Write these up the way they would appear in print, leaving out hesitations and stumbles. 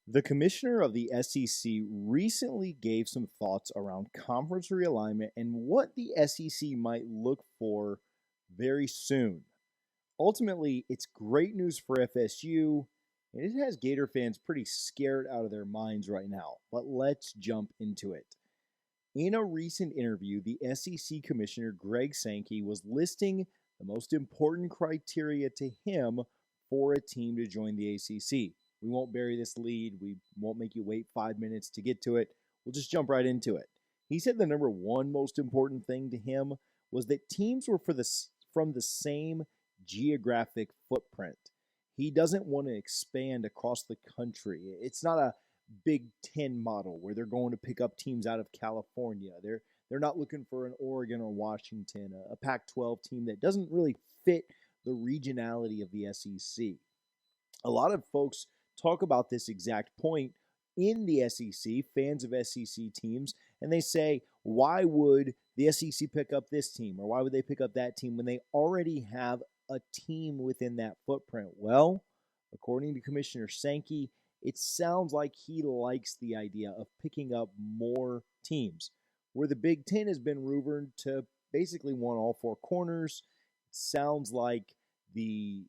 The commissioner of the SEC recently gave some thoughts around conference realignment and what the SEC might look for very soon. Ultimately, it's great news for FSU, and it has Gator fans pretty scared out of their minds right now. But let's jump into it. In a recent interview, the SEC Commissioner Greg Sankey was listing the most important criteria to him for a team to join the ACC. We won't bury this lead. We won't make you wait 5 minutes to get to it. We'll just jump right into it. He said the number one most important thing to him was that teams were from the same geographic footprint. He doesn't want to expand across the country. It's not a Big Ten model where they're going to pick up teams out of California. They're not looking for an Oregon or Washington, a Pac-12 team that doesn't really fit the regionality of the SEC. A lot of folks talk about this exact point in the SEC, fans of SEC teams, and they say, why would the SEC pick up this team or why would they pick up that team when they already have a team within that footprint? Well, according to Commissioner Sankey, it sounds like he likes the idea of picking up more teams. Where the Big Ten has been rumored to basically want all four corners, it sounds like the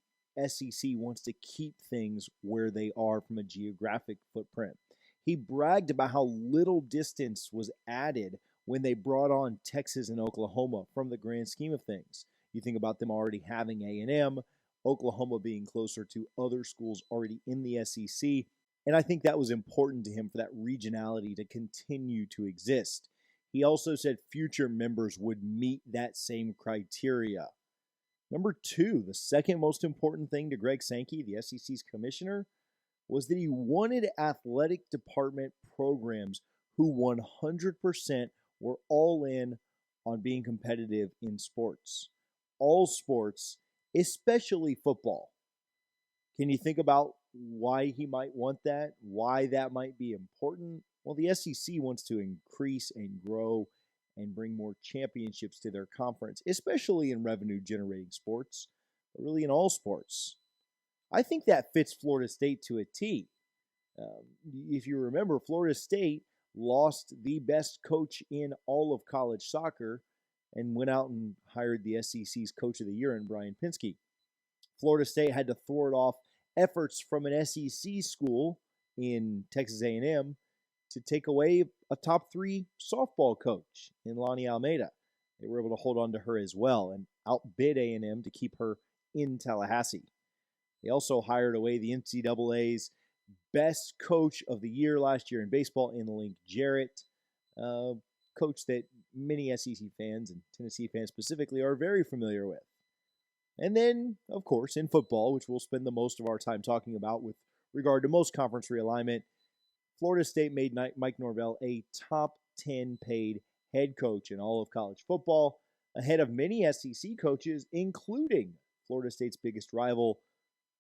SEC wants to keep things where they are from a geographic footprint. He bragged about how little distance was added when they brought on Texas and Oklahoma from the grand scheme of things. You think about them already having A&M, Oklahoma being closer to other schools already in the SEC. And I think that was important to him for that regionality to continue to exist. He also said future members would meet that same criteria. Number two, the second most important thing to Greg Sankey, the SEC's commissioner, was that he wanted athletic department programs who 100% were all in on being competitive in sports. All sports, especially football. Can you think about why he might want that? Why that might be important? Well, the SEC wants to increase and grow and bring more championships to their conference, especially in revenue generating sports, but really in all sports. I think that fits Florida State to a T. If you remember, Florida State lost the best coach in all of college soccer and went out and hired the SEC's Coach of the Year in Brian Pinsky. Florida State had to thwart off efforts from an SEC school in Texas A&M to take away a top three softball coach in Lonnie Almeida. They were able to hold on to her as well and outbid A&M to keep her in Tallahassee. They also hired away the NCAA's best coach of the year last year in baseball in Link Jarrett, a coach that many SEC fans and Tennessee fans specifically are very familiar with. And then, of course, in football, which we'll spend the most of our time talking about with regard to most conference realignment, Florida State made Mike Norvell a top 10 paid head coach in all of college football, ahead of many SEC coaches, including Florida State's biggest rival,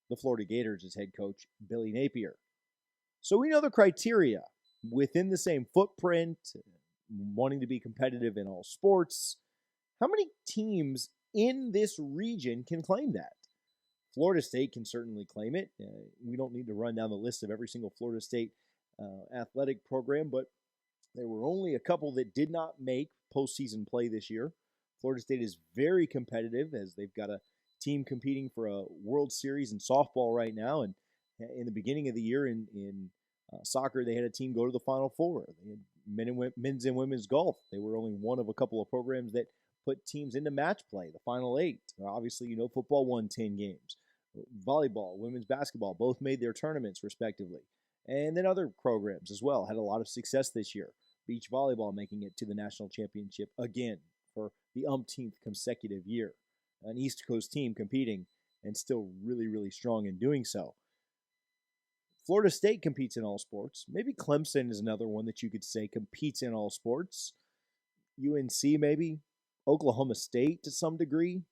the Florida Gators, as head coach, Billy Napier. So we know the criteria within the same footprint, wanting to be competitive in all sports. How many teams in this region can claim that? Florida State can certainly claim it. We don't need to run down the list of every single Florida State athletic program, but there were only a couple that did not make postseason play this year. Florida State is very competitive as they've got a team competing for a World Series in softball right now. And in the beginning of the year in soccer, they had a team go to the Final Four. They had men's and women's golf. They were only one of a couple of programs that put teams into match play, the Final Eight. Obviously, football won 10 games. Volleyball, women's basketball, both made their tournaments respectively. And then other programs as well had a lot of success this year. Beach volleyball making it to the national championship again for the umpteenth consecutive year. An East Coast team competing and still really, really strong in doing so. Florida State competes in all sports. Maybe Clemson is another one that you could say competes in all sports. UNC maybe. Oklahoma State to some degree.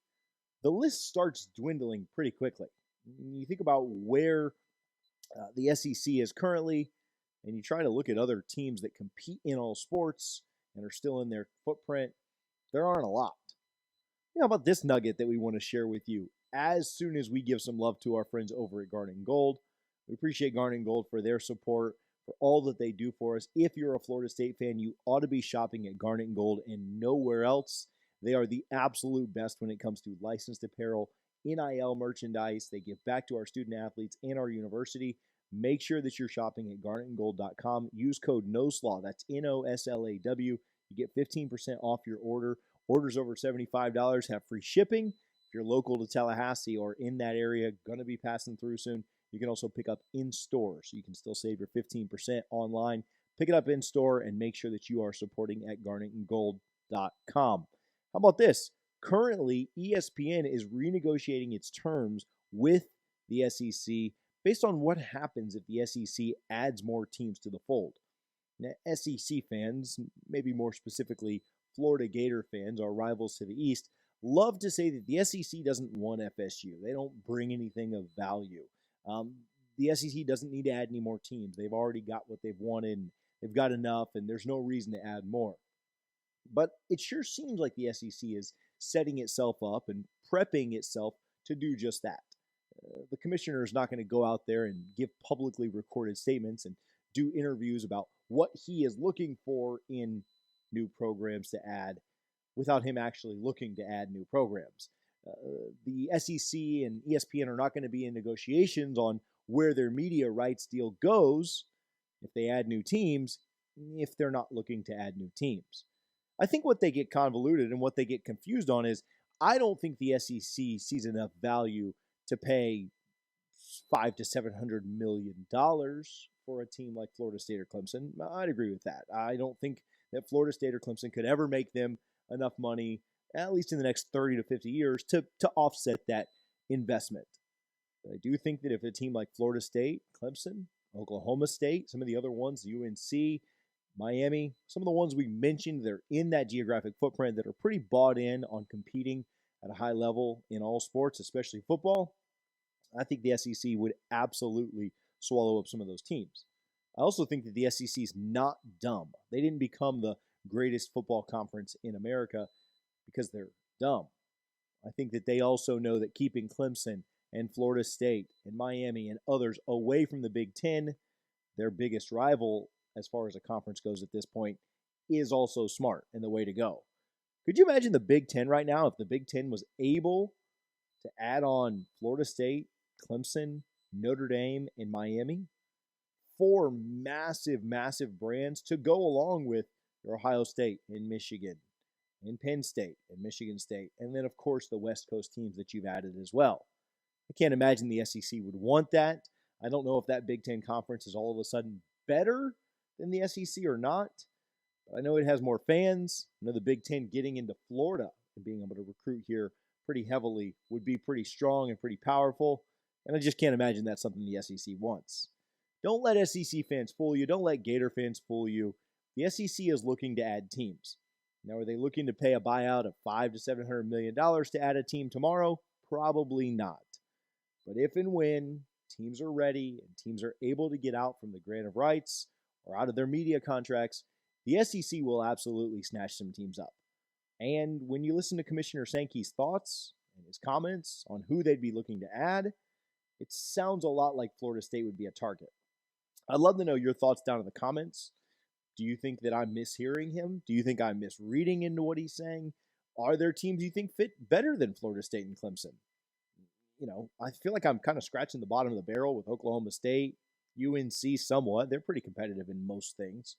The list starts dwindling pretty quickly. You think about where the SEC is currently, and you try to look at other teams that compete in all sports and are still in their footprint, there aren't a lot. How about this nugget that we want to share with you as soon as we give some love to our friends over at Garden Gold? We appreciate Garnet and Gold for their support, for all that they do for us. If you're a Florida State fan, you ought to be shopping at Garnet and Gold and nowhere else. They are the absolute best when it comes to licensed apparel, NIL merchandise. They give back to our student athletes and our university. Make sure that you're shopping at garnetandgold.com. Use code NOSLAW. That's NOSLAW. You get 15% off your order. Orders over $75 have free shipping. If you're local to Tallahassee or in that area, going to be passing through soon, you can also pick up in store. So you can still save your 15% online. Pick it up in store and make sure that you are supporting at garnetandgold.com. How about this? Currently, ESPN is renegotiating its terms with the SEC based on what happens if the SEC adds more teams to the fold. Now, SEC fans, maybe more specifically Florida Gator fans, our rivals to the East, love to say that the SEC doesn't want FSU. They don't bring anything of value. The SEC doesn't need to add any more teams. They've already got what they've wanted. And they've got enough, and there's no reason to add more. But it sure seems like the SEC is setting itself up and prepping itself to do just that. The commissioner is not going to go out there and give publicly recorded statements and do interviews about what he is looking for in new programs to add without him actually looking to add new programs. The SEC and ESPN are not going to be in negotiations on where their media rights deal goes if they add new teams, if they're not looking to add new teams. I think what they get convoluted and what they get confused on is I don't think the SEC sees enough value to pay $500 to $700 million for a team like Florida State or Clemson. I'd agree with that. I don't think that Florida State or Clemson could ever make them enough money, at least in the next 30 to 50 years, to offset that investment. But I do think that if a team like Florida State, Clemson, Oklahoma State, some of the other ones, UNC, Miami, some of the ones we mentioned, they're in that geographic footprint that are pretty bought in on competing at a high level in all sports, especially football. I think the SEC would absolutely swallow up some of those teams. I also think that the SEC is not dumb. They didn't become the greatest football conference in America because they're dumb. I think that they also know that keeping Clemson and Florida State and Miami and others away from the Big Ten, their biggest rival as far as a conference goes at this point, is also smart and the way to go. Could you imagine the Big Ten right now if the Big Ten was able to add on Florida State, Clemson, Notre Dame, and Miami? 4 massive, massive brands to go along with your Ohio State and Michigan and Penn State and Michigan State, and then, of course, the West Coast teams that you've added as well. I can't imagine the SEC would want that. I don't know if that Big Ten conference is all of a sudden better than the SEC or not. But I know it has more fans. I know the Big Ten getting into Florida and being able to recruit here pretty heavily would be pretty strong and pretty powerful. And I just can't imagine that's something the SEC wants. Don't let SEC fans fool you. Don't let Gator fans fool you. The SEC is looking to add teams. Now, are they looking to pay a buyout of $500 to $700 million to add a team tomorrow? Probably not. But if and when teams are ready and teams are able to get out from the grant of rights or out of their media contracts, the SEC will absolutely snatch some teams up. And when you listen to Commissioner Sankey's thoughts and his comments on who they'd be looking to add, it sounds a lot like Florida State would be a target. I'd love to know your thoughts down in the comments. Do you think that I'm mishearing him? Do you think I'm misreading into what he's saying? Are there teams you think fit better than Florida State and Clemson? You know, I feel like I'm kind of scratching the bottom of the barrel with Oklahoma State, UNC somewhat. They're pretty competitive in most things.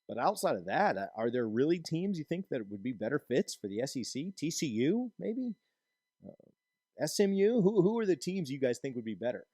But outside of that, are there really teams you think that would be better fits for the SEC? TCU, maybe? SMU? Who are the teams you guys think would be better?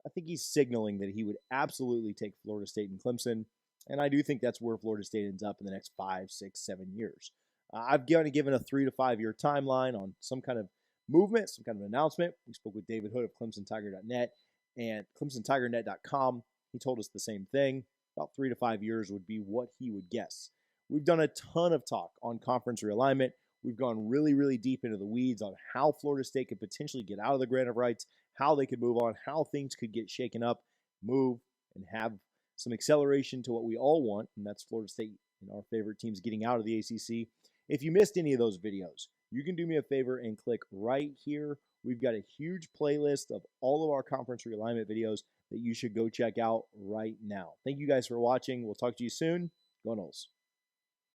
I think he's signaling that he would absolutely take Florida State and Clemson. And I do think that's where Florida State ends up in the next 5, 6, 7 years. I've given a 3 to 5 year timeline on some kind of movement, some kind of announcement. We spoke with David Hood of ClemsonTiger.net and ClemsonTigerNet.com. He told us the same thing. About 3 to 5 years would be what he would guess. We've done a ton of talk on conference realignment. We've gone really, really deep into the weeds on how Florida State could potentially get out of the grant of rights, how they could move on, how things could get shaken up, move, and have some acceleration to what we all want, and that's Florida State and our favorite teams getting out of the ACC. If you missed any of those videos, you can do me a favor and click right here. We've got a huge playlist of all of our conference realignment videos that you should go check out right now. Thank you guys for watching. We'll talk to you soon. Go Noles.